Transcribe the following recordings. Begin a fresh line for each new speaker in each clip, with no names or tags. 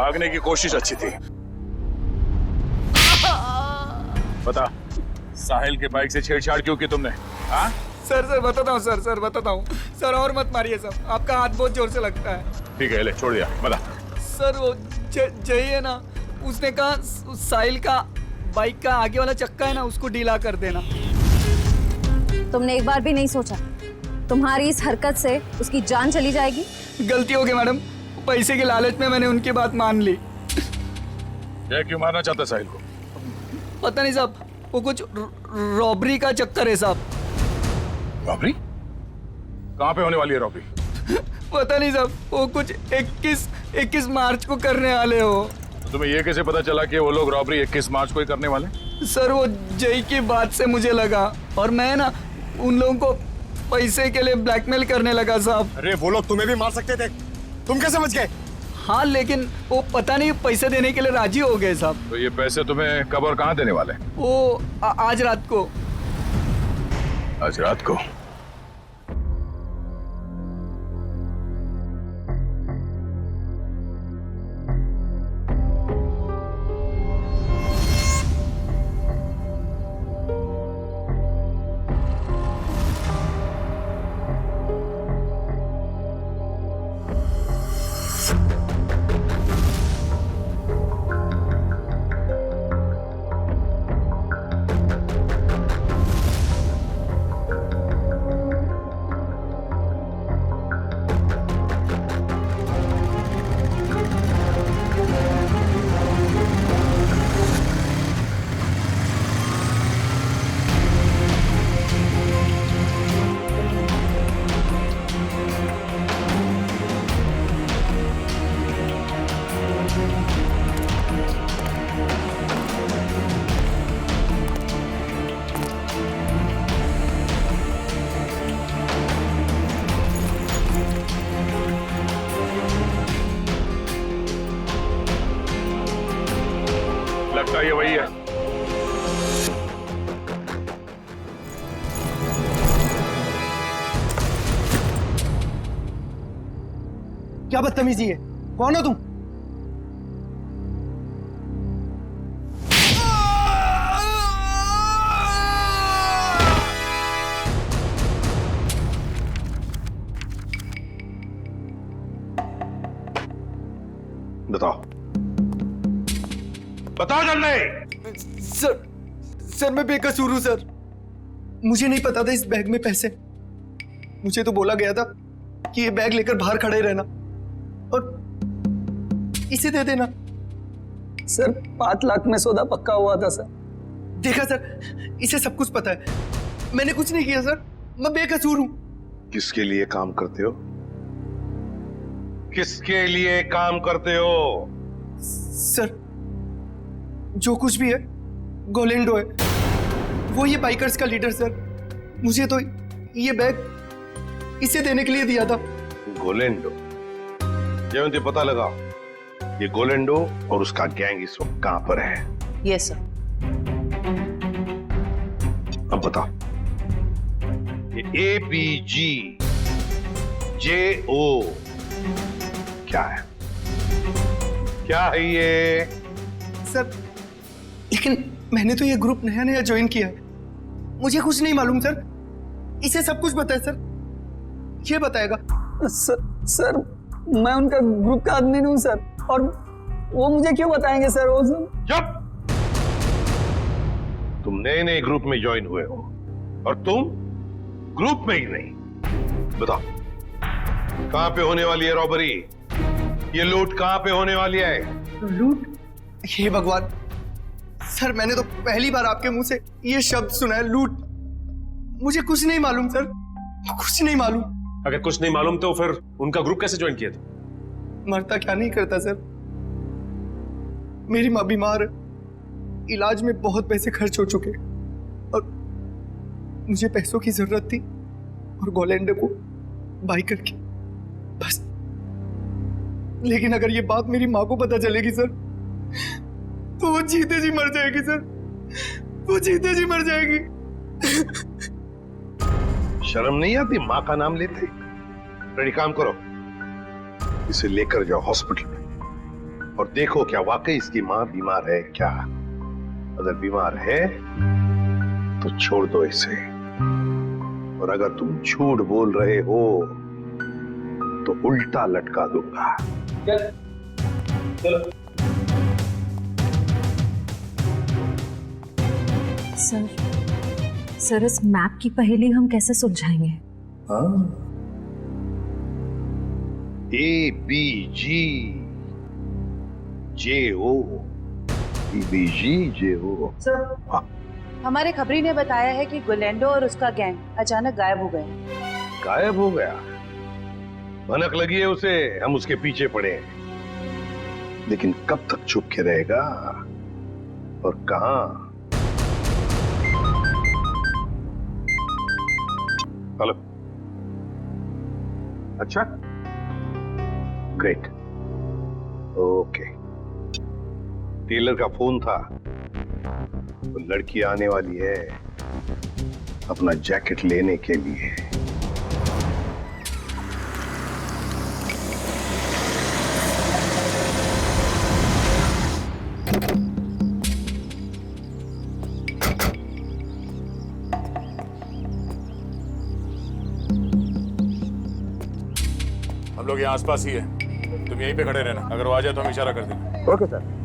भागने की कोशिश अच्छी थी। बता, साहिल के बाइक से छेड़छाड़ क्यों की तुमने? हाँ?
सर बताता हूँ सर बताता हूँ सर। और मत मारिए सर, आपका हाथ बहुत जोर से लगता है।
ठीक है, ले छोड़ दिया। बता।
सर वो जय है ना, उसने कहा साहिल का बाइक का आगे वाला चक्का है ना, उसको ढीला कर देना।
तुमने एक बार भी नहीं सोचा तुम्हारी इस हरकत से उसकी जान चली जाएगी?
गलती हो गई मैडम, पैसे के लालच में मैंने उनकी बात मान ली।
जय क्यों मारना चाहता साहिल को?
पता नहीं साहब, वो कुछ रॉबरी का चक्कर है साहब।
रॉबरी? कहाँ पे होने वाली है रॉबरी?
पता नहीं साहब, वो कुछ 21 मार्च को करने वाले हो।
तो तुम्हें ये कैसे पता चला कि वो लोग रॉबरी 21 मार्च को ही करने वाले?
सर वो जय की बात से मुझे लगा, और मैं ना उन लोगों को पैसे के लिए ब्लैकमेल करने लगा साहब।
अरे वो लोग तुम्हें भी मार सकते थे, तुम कैसे बच गए?
हाँ लेकिन वो पता नहीं पैसे देने के लिए राजी हो गए साहब।
तो ये पैसे तुम्हें कब और कहाँ देने वाले?
वो आज रात को।
आज रात को? लगता है ये वही है।
क्या बदतमीजी है? कौन हो तुम?
बताओ, बताओ जल्दी।
सर मैं बेकसूर हूं सर। मुझे नहीं पता था इस बैग में पैसे। मुझे तो बोला गया था कि ये बैग लेकर बाहर खड़े रहना और इसे दे देना।
सर 5 लाख में सौदा पक्का हुआ था सर।
देखा सर, इसे सब कुछ पता है। मैंने कुछ नहीं किया सर, मैं बेकसूर हूं।
किसके लिए काम करते हो? किसके लिए काम करते हो?
सर जो कुछ भी है गोलेंडो है, वो ये बाइकर्स का लीडर सर। मुझे तो ये बैग इसे देने के लिए दिया था।
गोलेंडो? जयवंती पता लगा ये गोलेंडो और उसका गैंग इस वक्त कहां पर है?
Yes sir.
अब बता, ये ABG JO क्या है? क्या है ये?
सर लेकिन मैंने तो ये ग्रुप नया नया ज्वाइन किया है, मुझे कुछ नहीं मालूम सर। इसे सब कुछ पता है सर, ये बताएगा।
सर मैं उनका ग्रुप का आदमी नहीं हूँ सर, और वो मुझे क्यों बताएंगे सर? वो सब
चुप! तुम नए नए ग्रुप में ज्वाइन हुए हो और तुम ग्रुप में ही नहीं। बताओ कहां पे होने वाली है रॉबरी? ये लूट कहां पे होने वाली है?
लूट? हे भगवान सर, मैंने तो पहली बार आपके मुंह से ये शब्द सुना है, लूट। मुझे कुछ नहीं मालूम सर, कुछ नहीं मालूम।
अगर कुछ नहीं मालूम तो फिर उनका ग्रुप कैसे ज्वाइन किया था?
मरता क्या नहीं करता सर। मेरी माँ बीमार है, इलाज में बहुत पैसे खर्च हो चुके और मुझे पैसों की जरूरत थी और गोलेंडो को बाई करके बस। लेकिन अगर ये बात मेरी माँ को पता चलेगी सर, तो वो जीते जी मर जाएगी सर, वो जीते जी मर जाएगी।
शर्म नहीं आती माँ का नाम लेते? रेडी, काम करो, इसे लेकर जाओ हॉस्पिटल में और देखो क्या वाकई इसकी मां बीमार है क्या। अगर बीमार है तो छोड़ दो इसे, और अगर तुम झूठ बोल रहे हो तो उल्टा लटका दूंगा।
सर इस मैप की पहेली हम कैसे सुलझाएंगे?
ABG JO ABG JO।
हमारे खबरी ने बताया है कि गुलेंडो और उसका गैंग अचानक गायब हो गए।
गायब हो गया? भनक लगी है उसे, हम उसके पीछे पड़े हैं। लेकिन कब तक छुप के रहेगा और कहां? हेलो, अच्छा, ग्रेट, ओके। टेलर का फोन था, तो लड़की आने वाली है अपना जैकेट लेने के लिए।
हम लोग यहाँ आसपास ही है, तुम यहीं पे खड़े रहना, अगर वो आ जाए तो हम इशारा कर देंगे।
Okay sir.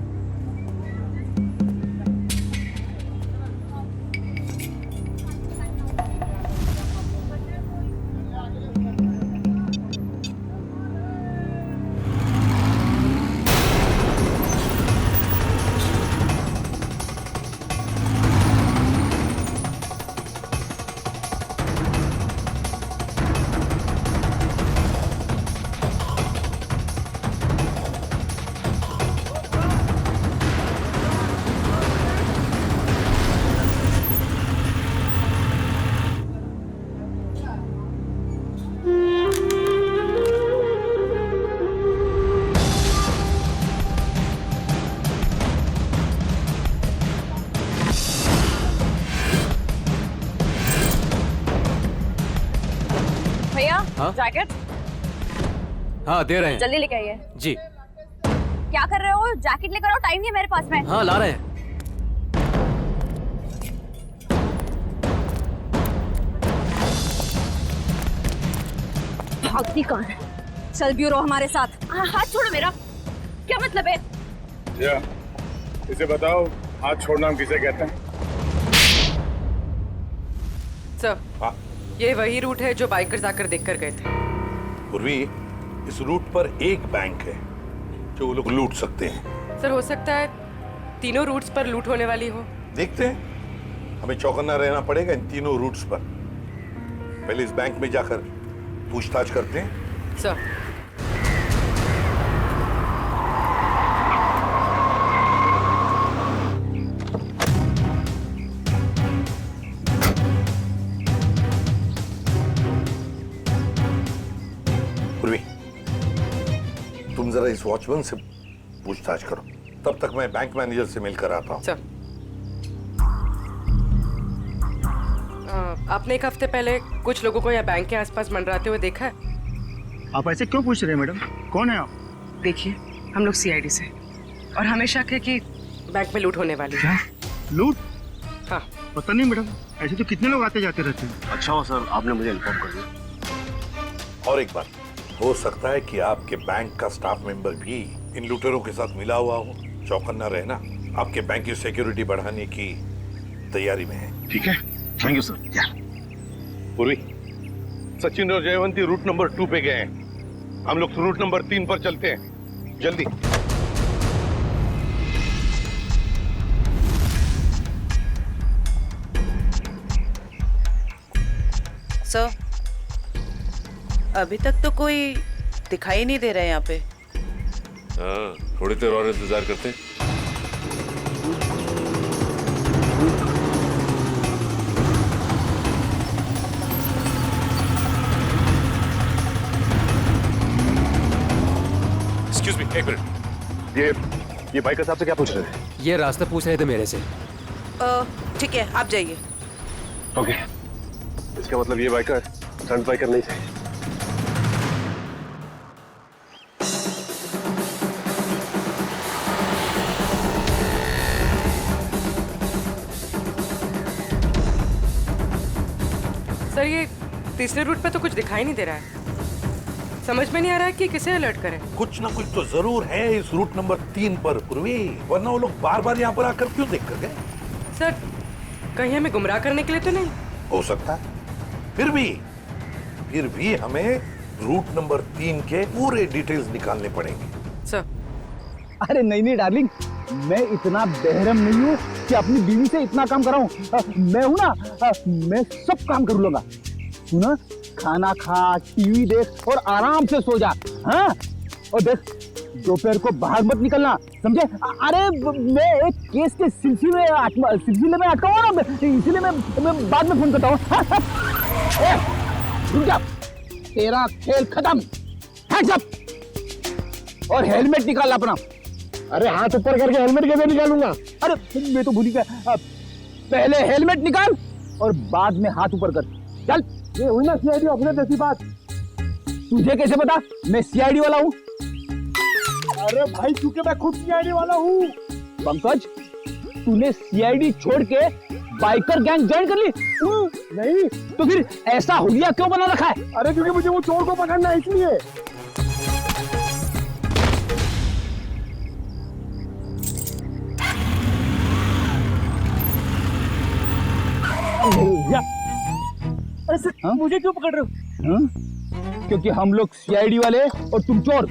भैया
हाँ?
जैकेट
हाँ दे रहे हैं।
जल्दी लेके आइए।
जी।
क्या कर रहे हो? जैकेट लेकर आओ, टाइम नहीं है मेरे पास में।
हाँ ला रहे हैं।
भागती कौन है? चल ब्यूरो हमारे साथ। हाथ छोड़ो मेरा, क्या मतलब है?
या, इसे बताओ हाथ छोड़ना हम किसे कहते हैं?
सर,
हाँ।
ये वही रूट है जो बाइकर्स आकर देखकर गए थे।
पूर्वी, इस रूट पर एक बैंक है जो वो लोग लूट सकते हैं।
सर, हो सकता है तीनों रूट्स पर लूट होने वाली हो।
देखते हैं, हमें चौकन्ना रहना पड़ेगा इन तीनों रूट्स पर। पहले इस बैंक में जाकर पूछताछ करते हैं।
सर,
पूर्वी, तुम जरा इस वॉचमैन से पूछताछ करो, तब तक मैं बैंक मैनेजर से मिलकर आता हूँ।
सर, आपने एक हफ्ते पहले कुछ लोगों को यहाँ बैंक के आसपास मंडराते हुए देखा है?
आप ऐसे क्यों पूछ रहे हैं मैडम? कौन है आप?
देखिए, हम लोग CID से, और हमें शक है कि बैंक में लूट होने वाली है।
लूट?
हाँ।
पता नहीं मैडम, ऐसे तो कितने लोग आते जाते रहते हैं।
अच्छा हो सर, आपने मुझे इन्फॉर्म कर दिया। और एक बात, हो सकता है कि आपके बैंक का स्टाफ मेंबर भी इन लूटेरों के साथ मिला हुआ हो। चौकन्ना रहना, आपके बैंक की सिक्योरिटी बढ़ाने की तैयारी में है।
ठीक है, थैंक यू सर।
पूर्वी, सचिन और जयवंती रूट नंबर 2 पे गए हैं, हम लोग रूट नंबर 3 पर चलते हैं, जल्दी।
सर, अभी तक तो कोई दिखाई नहीं दे रहा है यहाँ पे।
हाँ, थोड़ी देर और इंतजार करते हैं। एक्सक्यूज मी, एक मिनट। ये बाइकर साहब से क्या पूछ रहे थे?
ये रास्ता पूछ रहे थे मेरे से।
ठीक है, आप जाइए।
ओके, इसका मतलब ये बाइकर स्टंट बाइकर नहीं थे।
सर ये तीसरे रूट पे तो कुछ दिखाई नहीं दे रहा है। समझ में नहीं आ रहा है कि किसे अलर्ट करें।
कुछ ना कुछ तो जरूर है इस रूट नंबर 3 पर पूर्वी, वरना वो लोग बार बार यहाँ पर आकर क्यों देख कर गए?
सर कहीं हमें गुमराह करने के लिए तो नहीं?
हो सकता है। फिर भी हमें रूट नंबर 3 के पूरे डिटेल्स निकालने पड़ेंगे।
सर
अरे नहीं डार्लिंग, मैं इतना बेहरम नहीं हूँ कि अपनी बीवी से इतना काम कराऊं। मैं हूं ना, मैं सब काम कर लूंगा। सुना, खाना खा, टीवी देख और आराम से सो जा। हाँ, और देख दोपहर को बाहर मत निकलना, समझे? अरे मैं एक केस के सिलसिले में अटका हूं ना, इसीलिए मैं बाद में फोन करता हूँ। रुक जा, तेरा खेल खत्म। हैंड्स अप और हेलमेट निकाल अपना। अरे हाथ ऊपर करके हेलमेट कैसे निकालूंगा? अरे मैं तो भूल गया, पहले हेलमेट निकाल और बाद में हाथ ऊपर कर। चल, ये हुई ना सीआईडी ऑफिसर जैसी बात। तुझे कैसे पता मैं सीआईडी वाला हूँ? अरे भाई, क्योंकि मैं खुद सीआईडी वाला हूँ। पंकज, तूने सीआईडी छोड़ के बाइकर गैंग ज्वाइन कर ली? नहीं। तो फिर ऐसा हुलिया क्यों बना रखा है? अरे क्योंकि मुझे वो चोर को पकड़ना है, इसलिए। अरे सर, हाँ? मुझे क्यों पकड़ रहे हो? हाँ? क्योंकि हम लोग सीआईडी वाले और तुम चोर।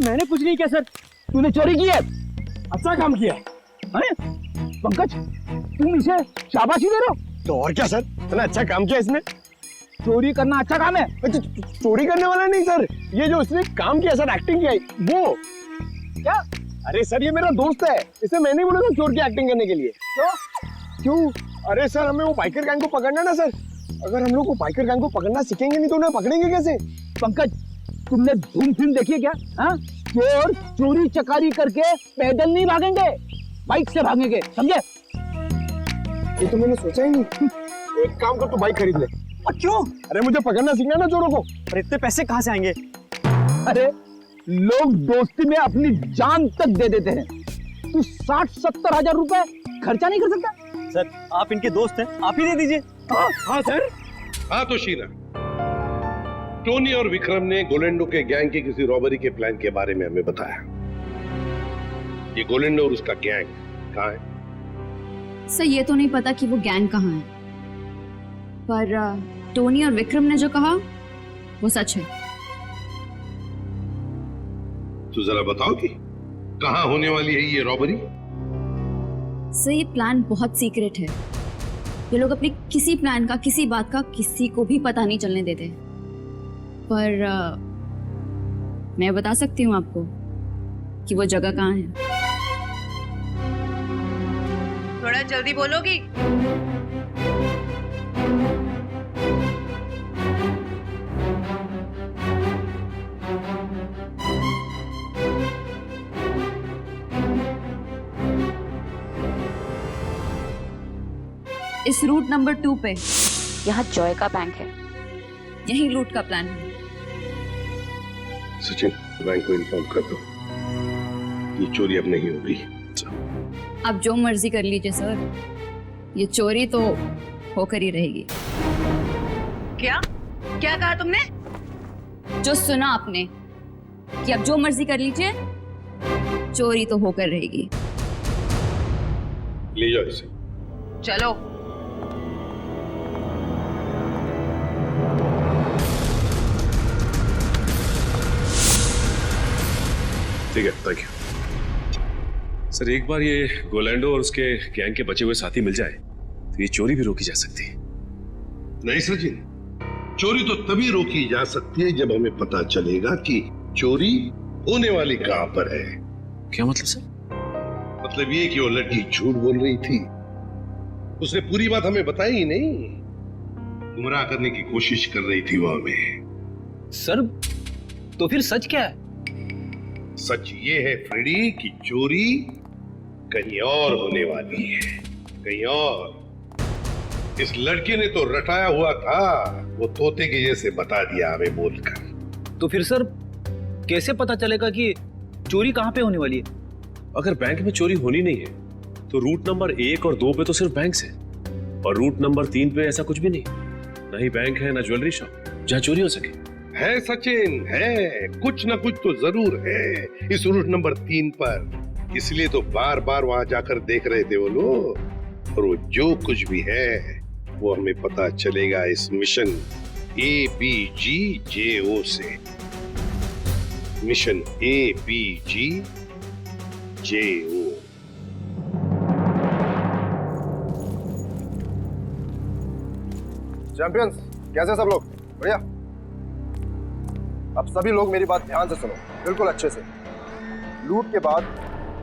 मैंने कुछ नहीं किया सर। तूने चोरी की है। अच्छा काम किया है पंकज, तुम इसे शाबाशी दे रहे हो? तो और क्या सर, इतना अच्छा काम किया इसने। चोरी करना अच्छा काम है? चोरी करने वाला नहीं सर, ये जो उसने काम किया सर, एक्टिंग किया वो। क्या? अरे सर, ये मेरा दोस्त है, इसे मैंने बोला था चोर की एक्टिंग करने के लिए। क्यों? अरे सर, हमें वो बाइकर गैंग को पकड़ना ना सर। अगर हम लोग को बाइकर गैंग को पकड़ना सीखेंगे नहीं तो उन्हें पकड़ेंगे कैसे? पंकज, तुमने धूम फिल्म देखी है क्या? हाँ, चोर चोरी चकारी करके पैदल नहीं भागेंगे, बाइक से भागेंगे, समझे? ये तो मैंने सोचा ही नहीं। एक काम कर, तू बाइक खरीद ले। क्यों? अरे मुझे पकड़ना सीखना ना चोरों को। और इतने पैसे कहाँ से आएंगे? अरे लोग दोस्ती में अपनी जान तक दे देते हैं, तू 60-70 हजार रुपए खर्चा नहीं कर सकता? सर, आप इनके दोस्त हैं, आप ही दे दीजिए। हाँ सर।
हाँ तो शीला, टोनी और विक्रम ने गोलेंडो के गैंग की किसी रॉबरी के प्लान के बारे में हमें बताया। ये गोलेंडो और उसका गैंग कहाँ है?
सर ये तो नहीं पता कि वो गैंग कहाँ है, पर टोनी और विक्रम ने जो कहा वो सच है।
तो जरा बताओ कि कहाँ होने वाली है ये रॉबरी?
सर ये प्लान बहुत सीक्रेट है। ये लोग अपने किसी प्लान का, किसी बात का किसी को भी पता नहीं चलने देते। पर मैं बता सकती हूँ आपको कि वो जगह कहाँ है।
थोड़ा जल्दी बोलोगी?
इस रूट नंबर 2 पे
यहाँ जॉय का बैंक है।
यही लूट का प्लान है।
सचिन, बैंक को इन्फॉर्म कर दो, ये चोरी अब नहीं होगी।
आप जो मर्जी कर लीजिए सर, ये चोरी तो होकर ही रहेगी।
क्या क्या कहा तुमने?
जो सुना आपने कि आप जो मर्जी कर लीजिए, चोरी तो होकर रहेगी।
ले जाओ इसे।
चलो।
ठीक है, थैंक यू।
सर एक बार ये गोलैंडो और उसके गैंग के बचे हुए साथी मिल जाए तो ये चोरी भी रोकी जा सकती है।
नहीं सचिन, चोरी तो तभी रोकी जा सकती है जब हमें पता चलेगा कि चोरी होने वाली कहां पर है।
क्या मतलब सर?
मतलब ये कि वो लड़की झूठ बोल रही थी, उसने पूरी बात हमें बताई ही नहीं, गुमराह करने की कोशिश कर रही थी वो हमें।
सर तो फिर सच क्या है?
सच ये है फ्रेडी कि चोरी कहीं और होने वाली है, कहीं और। इस लड़के ने तो रटाया हुआ था, वो तोते के जैसे बता दिया हमें बोलकर।
तो फिर सर कैसे पता चलेगा कि चोरी कहाँ पे होने वाली है?
अगर बैंक में चोरी होनी नहीं है तो रूट नंबर 1 और 2 पे तो सिर्फ बैंक है, और रूट नंबर 3 पे ऐसा कुछ भी नहीं। ना ही बैंक है ना ज्वेलरी शॉप जहाँ चोरी हो सके।
है सचिन, है कुछ ना कुछ तो जरूर है इस रूट नंबर 3 पर, इसलिए तो बार बार वहां जाकर देख रहे थे वो लोग। और वो जो कुछ भी है वो हमें पता चलेगा इस मिशन ABGJO से। Mission ABGJO।
चैंपियंस, कैसे सब लोग? बढ़िया। अब सभी लोग मेरी बात ध्यान से सुनो, बिल्कुल अच्छे से। लूट के बाद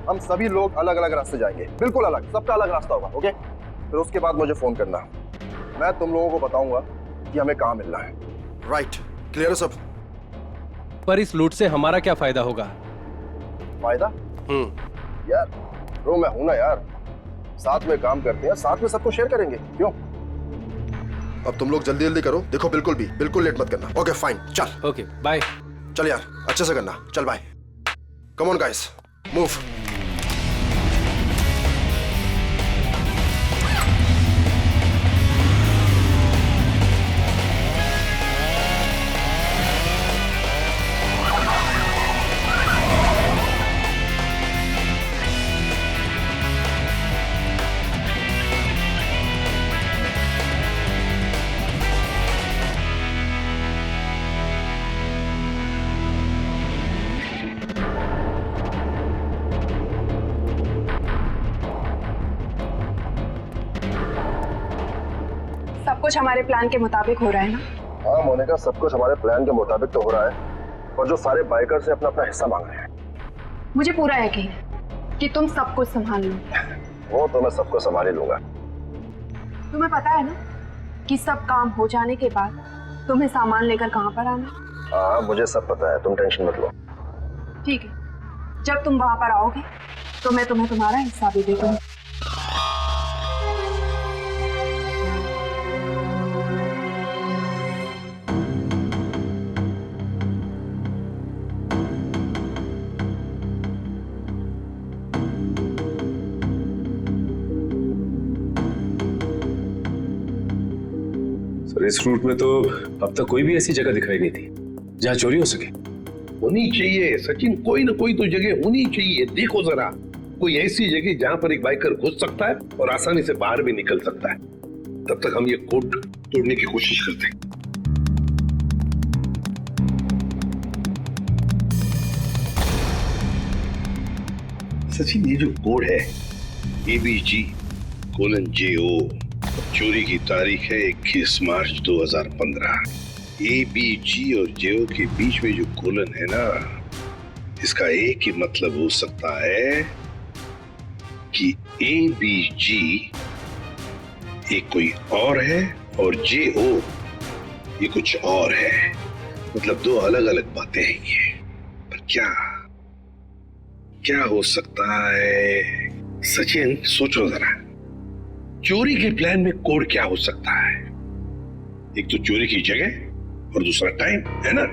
हम सभी लोग अलग अलग रास्ते जाएंगे, बिल्कुल अलग, सबका अलग रास्ता होगा, ओके? फिर उसके बाद मुझे फोन करना, मैं तुम लोगों को बताऊंगा कि हमें कहाँ मिलना है। राइट, क्लियर है सब?
पर इस लूट से हमारा क्या फायदा होगा?
फायदा? यार ब्रो, मैं हूं ना यार, साथ में काम करते हैं, साथ में सबको शेयर करेंगे, क्यों? अब तुम लोग जल्दी जल्दी करो, देखो बिल्कुल लेट मत करना। ओके फाइन, चल।
Okay bye.
चल यार, अच्छे से करना, चल bye. Come on guys, move.
सब कुछ हमारे प्लान के मुताबिक हो रहा है ना?
हाँ मोनिका, सब कुछ हमारे प्लान के मुताबिक तो हो रहा है, और जो सारे बाइकर से अपना अपना हिस्सा मांग रहे हैं।
मुझे पूरा यकीन है कि तुम सब कुछ संभाल लो।
वो तो मैं सबको संभाल ही लूंगा।
तुम्हें पता है ना कि सब काम हो जाने के बाद तुम्हें सामान लेकर कहाँ पर आना?
हाँ मुझे सब पता है, तुम टेंशन मत लो।
ठीक है, जब तुम वहां पर आओगे तो मैं तुम्हें तुम्हारा हिस्सा भी दे दूंगी।
सर इस रूट में तो अब तक कोई भी ऐसी जगह दिखाई नहीं थी जहाँ चोरी हो सके।
होनी चाहिए सचिन, कोई ना कोई तो जगह होनी चाहिए। देखो जरा, कोई ऐसी जगह जहां पर एक बाइकर घुस सकता है और आसानी से बाहर भी निकल सकता है। तब तक हम ये कोड तोड़ने की कोशिश करते हैं। सचिन, ये जो कोड है ABG:JO, चोरी की तारीख है 21 मार्च 2015। ABG और JO के बीच में जो कोलन है ना, इसका एक ही मतलब हो सकता है कि ABG एक कोई और है और JO ये कुछ और है। मतलब दो अलग अलग बातें हैं ये। पर क्या हो सकता है? सचिन सोचो जरा, चोरी के प्लान में कोड क्या हो सकता है? एक तो चोरी की जगह और दूसरा टाइम, है ना?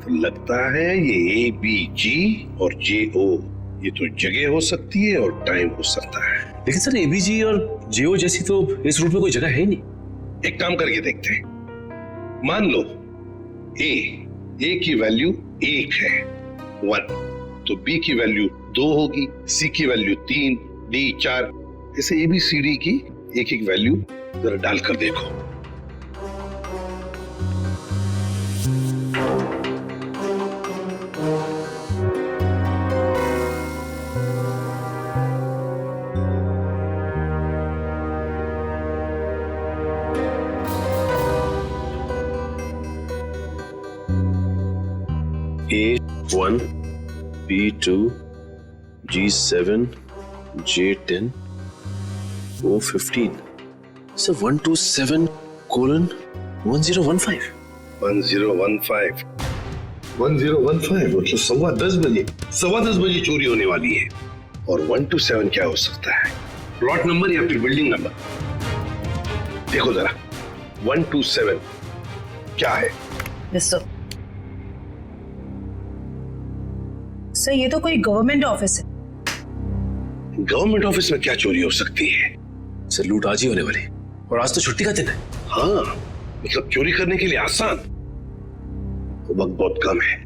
तो लगता है ये ABG और JO ये तो जगह हो सकती है और टाइम हो सकता है।
लेकिन सर ABG और JO जैसी तो इस रूट में कोई जगह है ही नहीं।
एक काम करके देखते हैं। मान लो A की वैल्यू 1 है, 1, तो B की वैल्यू 2 होगी, C की वैल्यू 3, D 4, ऐसे ABCD की एक एक वैल्यू जरा डालकर देखो।
A1, B2, G7, J10, O15. So 127:1015.
1015 मतलब 10:15 बजे चोरी होने वाली है। और 127 क्या हो सकता है? प्लॉट नंबर या फिर बिल्डिंग नंबर? देखो जरा, 127 क्या है?
सर ये तो कोई गवर्नमेंट ऑफिस है।
गवर्नमेंट ऑफिस में क्या चोरी हो सकती है?
सर लूट आज ही होने वाली, और आज तो छुट्टी का दिन है।
हाँ, मतलब चोरी करने के लिए आसान, तो वक्त बहुत कम है।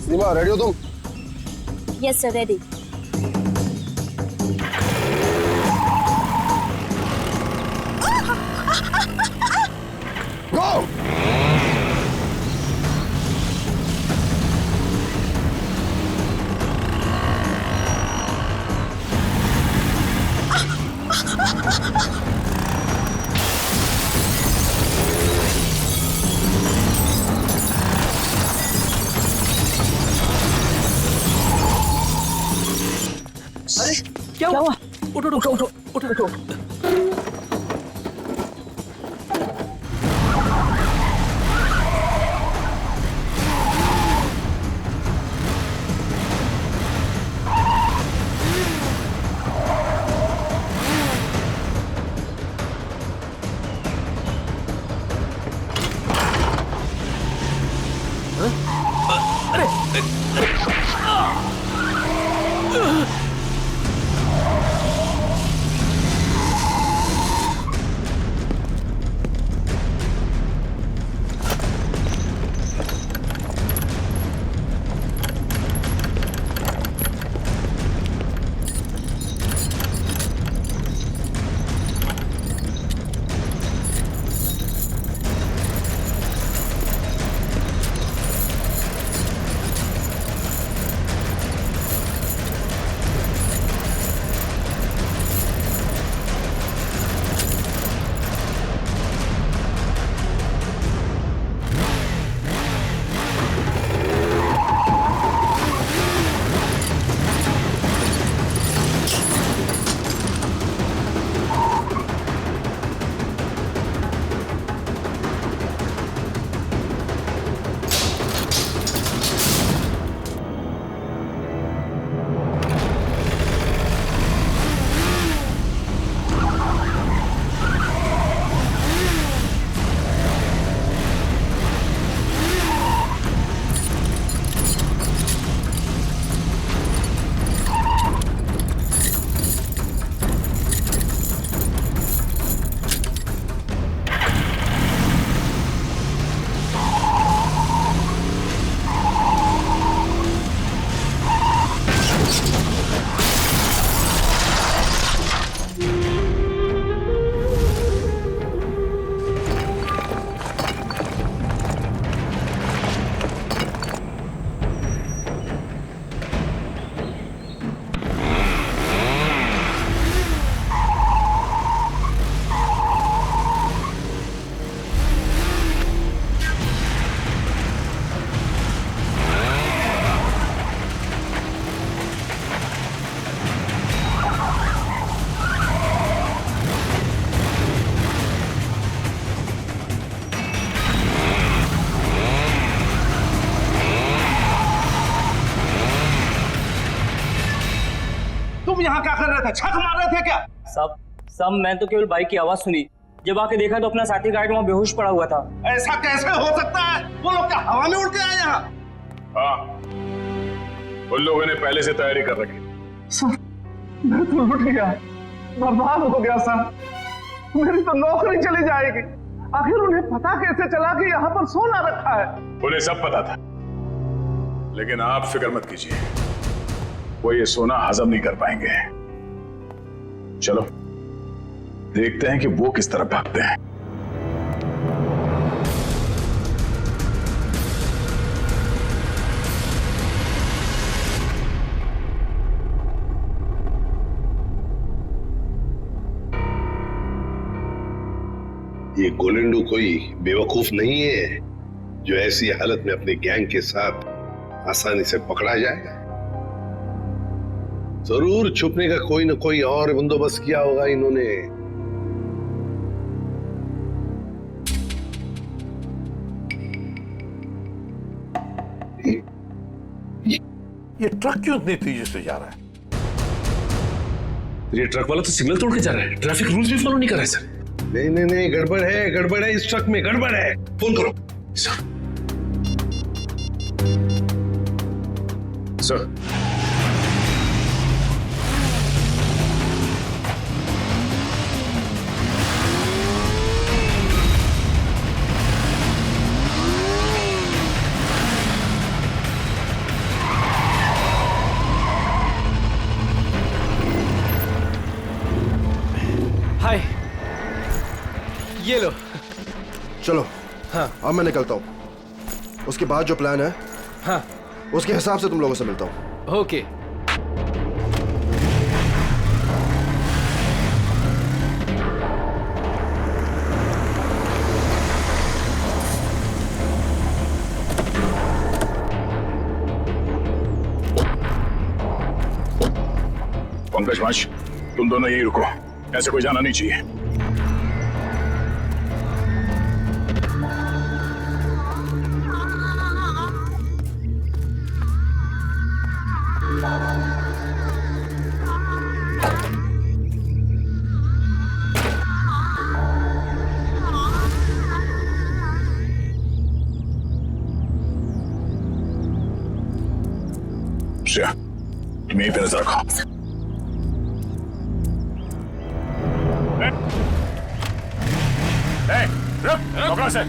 सीमा रेडी हो तुम?
Yes sir, ready.
गो!
क्या हुआ? उठो उठो उठो उठो उठो।
तुम यहाँ क्या कर रहे थे? छक मार रहे थे क्या?
सब मैं तो केवल बाइक की आवाज सुनी, जब आके देखा तो अपना साथी गार्ड वहाँ बेहोश पड़ा हुआ था।
ऐसा कैसे हो सकता है? वो लोग क्या हवा में उड़ के आए यहाँ?
हाँ, उन लोगों ने पहले से तैयारी कर रखी।
सर, मैं तो लुट गया, बर्बाद हो गया सर। मेरी तो नौकरी चली जाएगी। आखिर उन्हें पता कैसे चला कि यहाँ पर सोना रखा है?
उन्हें सब पता था, लेकिन आप फिक्र मत कीजिए, वो ये सोना हजम नहीं कर पाएंगे। चलो देखते हैं कि वो किस तरह भागते हैं।
ये गोलेंडो कोई बेवकूफ नहीं है जो ऐसी हालत में अपने गैंग के साथ आसानी से पकड़ा जाएगा। जरूर छुपने का कोई ना कोई और बंदोबस्त किया होगा इन्होंने।
ये ट्रक क्यों इतनी तेजी से जा रहा है?
ये ट्रक वाला तो सिग्नल तोड़ के जा रहा है, ट्रैफिक रूल्स भी फॉलो नहीं कर रहा है सर।
नहीं नहीं नहीं, गड़बड़ है, इस ट्रक में गड़बड़ है। फोन करो
सर। सर
हाय, ये लो।
चलो।
हाँ।
अब मैं निकलता हूँ। उसके बाद जो प्लान है,
हाँ,
उसके हिसाब से तुम लोगों से मिलता हूँ।
ओके।
पंकज वंश, तुम दोनों यही रुको, ऐसे कोई जाना नहीं चाहिए। श्रेया, तुम यहीं पे नजर रखो। रुक, पकड़ो से।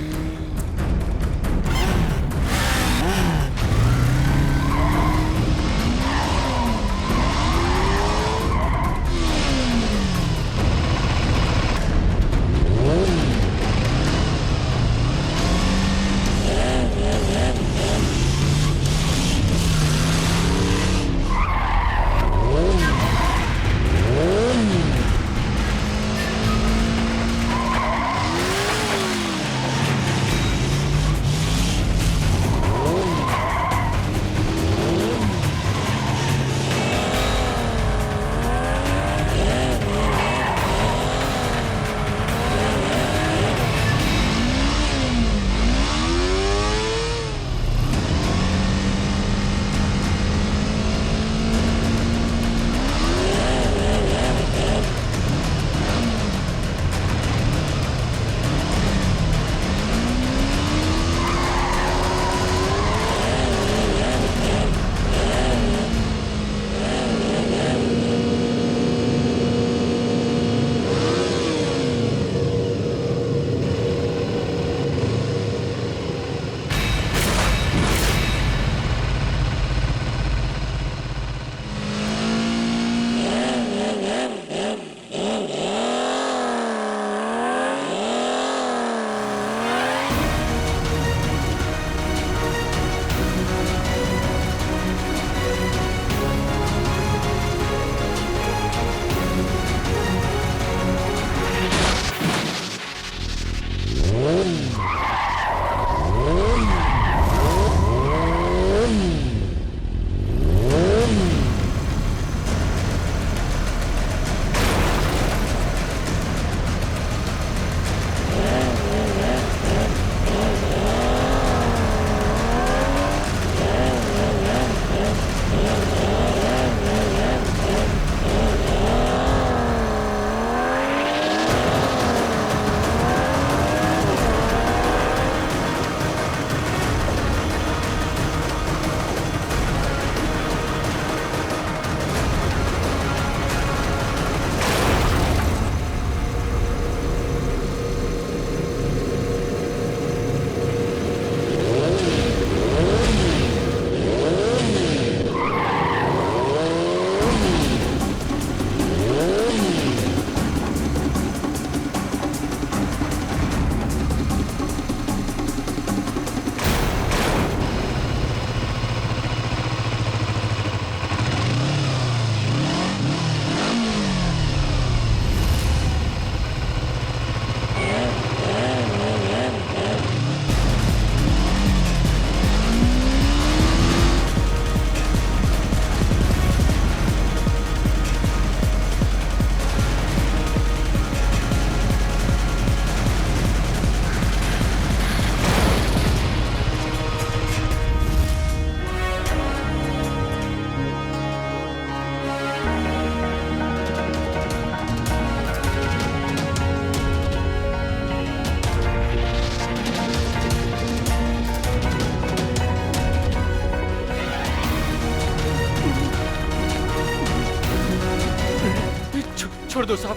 दो साहब।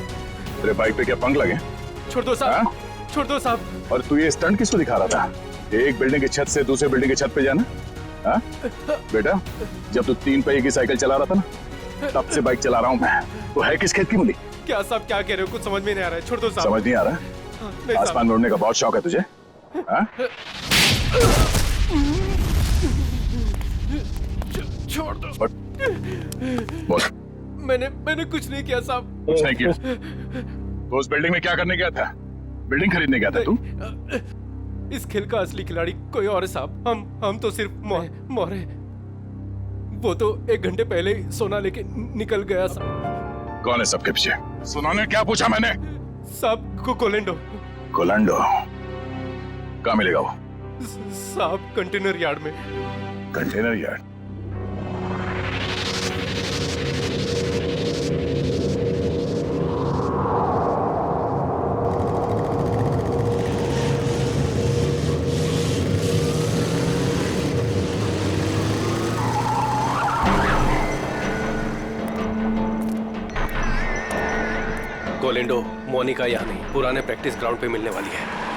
तेरे बाइक पे क्या पंख लगे?
छोड़ दो साहब, छोड़ दो साहब।
और तू ये स्टंट किसको दिखा रहा था? एक बिल्डिंग की छत से दूसरे बिल्डिंग की छत पे जाना? हाँ? बेटा, जब तू 3 पहिए की साइकिल चला रहा था ना, तब से बाइक चला रहा हूँ मैं। तो है किस खेत की मूली?
क्या साहब क्या कह रहे हो? कुछ समझ में नहीं आ रहा है। छोड़ दो साहब।
समझ नहीं आ रहा?
नहीं साहब।
आसमान में उड़ने का बहुत शौक है तुझे? हाँ?
छोड़ दो।
बोल।
मैंने कुछ नहीं किया साहब।
कुछ नहीं किया? तो उस बिल्डिंग में क्या करने गया था? बिल्डिंग खरीदने गया था तू?
इस खेल का असली खिलाड़ी कोई और है साहब। हम तो सिर्फ मोहरे। वो तो 1 घंटे पहले ही सोना लेके निकल गया साहब।
कौन है सबके पीछे? सुना ने क्या पूछा मैंने?
साहब कोलेंडो।
कोलेंडो? कहाँ मिलेगा वो?
साहब कंटेनर यार्ड में।
Container yard?
कोलेंडो मोनिका यहाँ नहीं, पुराने प्रैक्टिस ग्राउंड पे मिलने वाली है।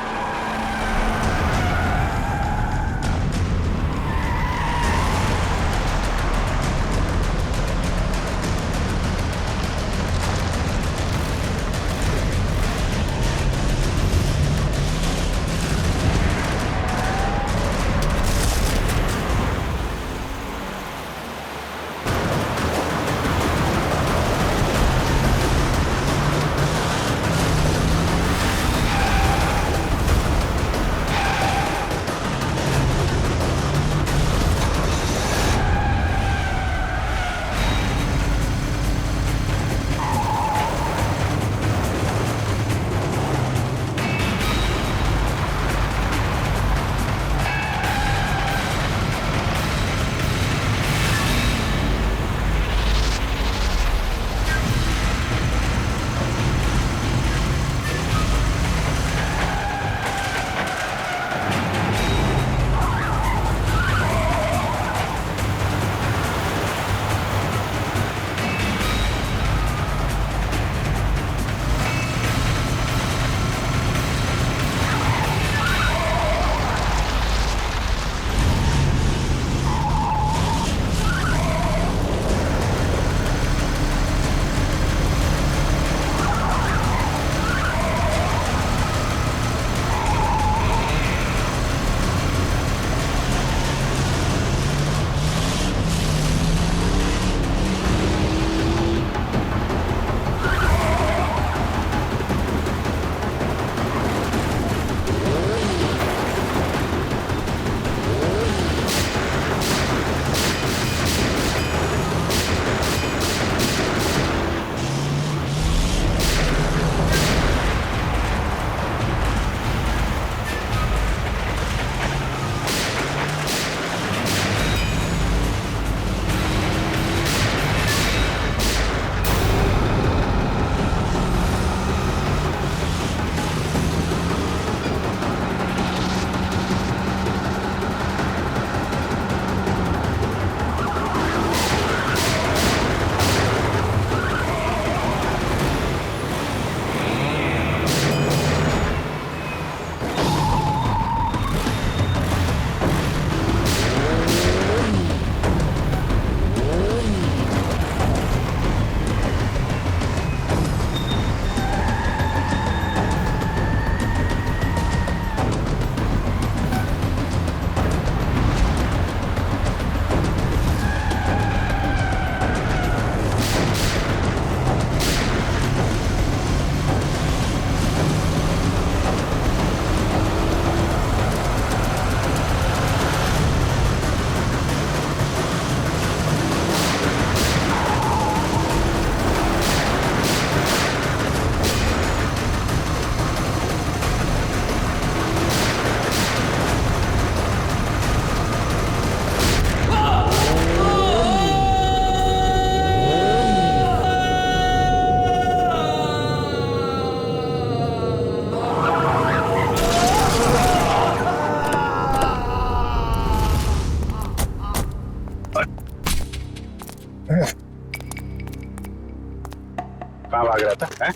रहा था?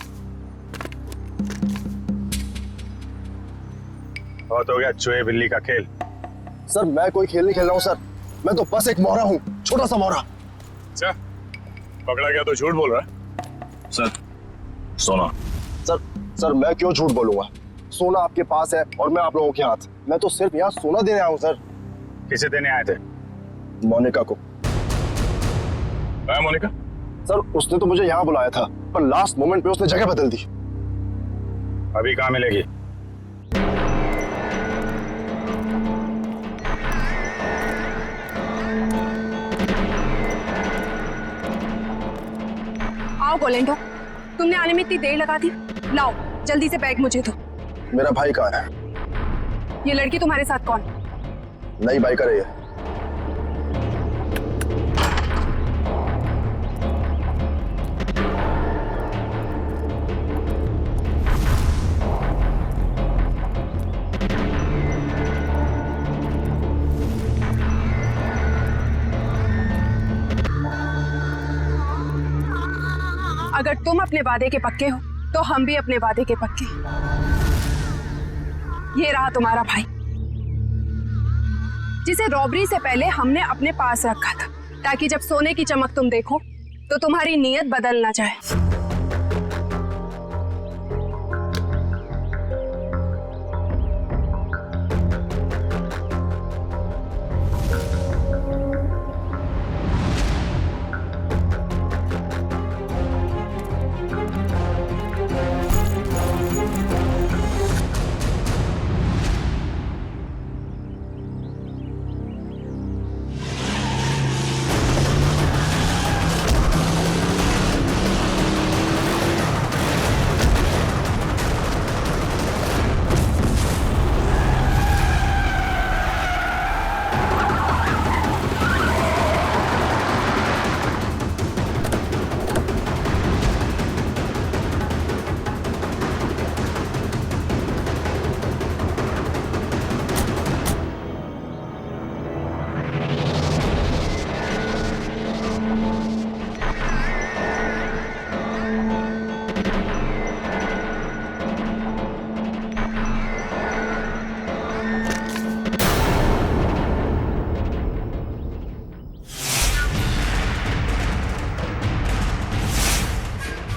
बहुत हो गया चूहे बिल्ली का खेल।
सर मैं कोई खेल नहीं खेल रहा हूँ सर, मैं तो बस एक मोहरा हूँ, छोटा सा मोहरा।
अच्छा, पकड़ा गया तो झूठ बोल रहा है। सर सोना।
सर मैं क्यों झूठ बोलूंगा? सोना आपके पास है और मैं आप लोगों के हाथ। मैं तो सिर्फ यहाँ सोना देने आया हूँ सर।
किसे देने आए थे?
मोनिका को।
मोनिका?
सर उसने तो मुझे यहाँ बुलाया था, पर लास्ट मोमेंट पे उसने जगह बदल दी।
अभी कहाँ मिलेगी?
आओ गोलेंडो, तुमने आने में इतनी देर लगा दी। लाओ जल्दी से बैग मुझे दो।
मेरा भाई कहाँ है?
ये लड़की तुम्हारे साथ कौन?
नई बाइक रही है।
अगर तुम अपने वादे के पक्के हो तो हम भी अपने वादे के पक्के। ये रहा तुम्हारा भाई, जिसे रॉबरी से पहले हमने अपने पास रखा था, ताकि जब सोने की चमक तुम देखो तो तुम्हारी नीयत बदल ना जाए।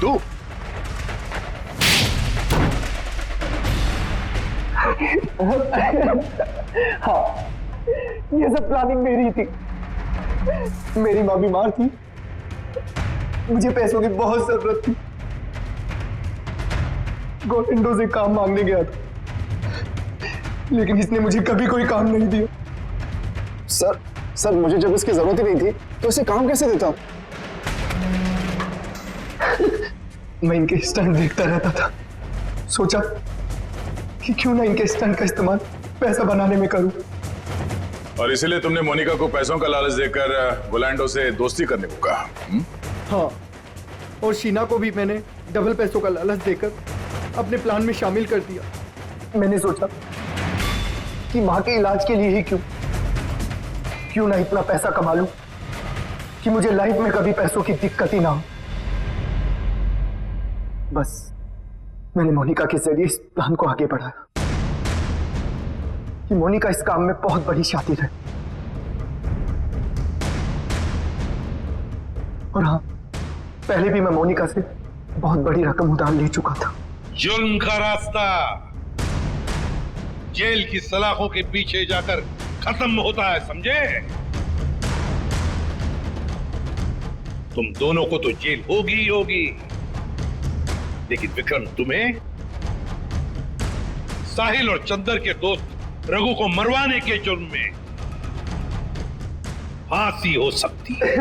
तू
हाँ, ये सब प्लानिंग मेरी थी। मेरी माँ बीमार थी, मुझे पैसों की बहुत जरूरत थी। गोविंदो से काम मांगने गया था, लेकिन इसने मुझे कभी कोई काम नहीं दिया।
सर मुझे जब इसकी जरूरत ही नहीं थी तो इसे काम कैसे देता?
मैं इनके स्टंट देखता रहता था, सोचा कि क्यों ना इनके स्टंट का इस्तेमाल पैसा बनाने में करूं।
और इसीलिए तुमने मोनिका को पैसों का लालच देकर गोलैंडो से दोस्ती करने को कहा?
हाँ, और शीना को भी मैंने डबल पैसों का लालच देकर अपने प्लान में शामिल कर दिया। मैंने सोचा कि माँ के इलाज के लिए ही क्यों ना इतना पैसा कमा लूं कि मुझे लाइफ में कभी पैसों की दिक्कत ही ना हो। बस मैंने मोनिका के जरिए इस प्लान को आगे बढ़ाया कि मोनिका इस काम में बहुत बड़ी शातिर है। और हाँ, पहले भी मैं मोनिका से बहुत बड़ी रकम उधार ले चुका था।
जुल्म का रास्ता जेल की सलाखों के पीछे जाकर खत्म होता है, समझे? तुम दोनों को तो जेल होगी ही होगी, लेकिन विक्रम तुम्हें साहिल और चंदर के दोस्त रघु को मरवाने के जुर्म में फांसी हो सकती है।